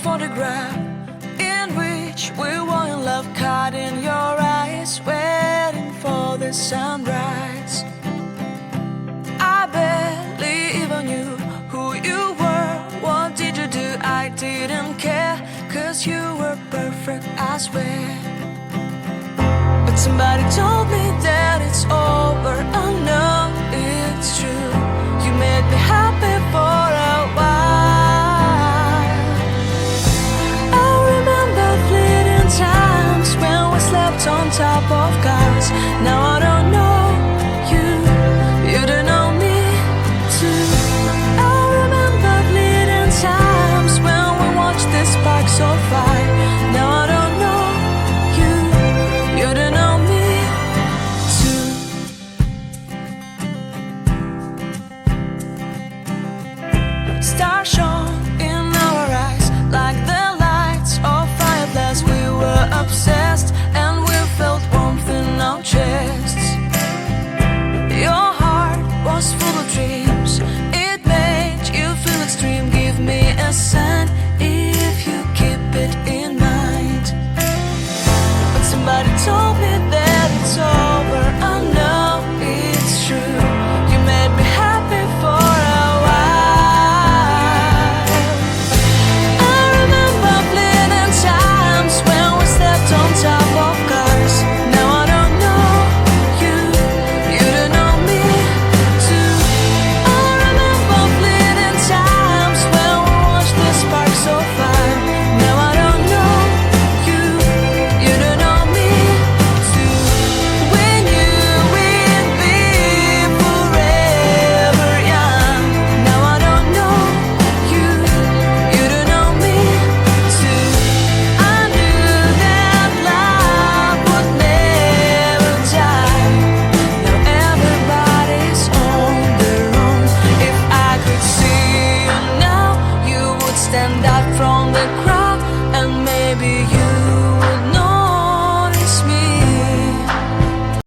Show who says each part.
Speaker 1: photograph in which we were in love, caught in your eyes, waiting for the sunrise. I barely even knew who you were. What did you do? I didn't care, 'cause you were perfect, I swear. But somebody told me that it's over. Oh no, it's true. You made me happy for a while. I remember fleeting times when we slept on top of cars. Now I don't know you, you don't know me too. I remember fleeting times when we watched the sparks of fire. Now I don't know you, you don't know me too. Stars shone in our eyes like the lights of fireplace. We were obsessed and we felt warmth in our chests. Your heart was full of dreams, it made you feel extreme. Give me a sign if you keep it in mind. But somebody told me that it's over. I know it's true. You made me happy for a while. I remember fleeting times when we slept on top of cars. Now I don't know you, you don't know me too. I remember fleeting times when we watched the sparks of fire. Now I don't know you, you don't know me too. We knew we'd be forever young. Now I don't know you, you don't know me too. I knew that love would never die. Now everybody's on their own. If I could see you now, you would stand out from the crowd.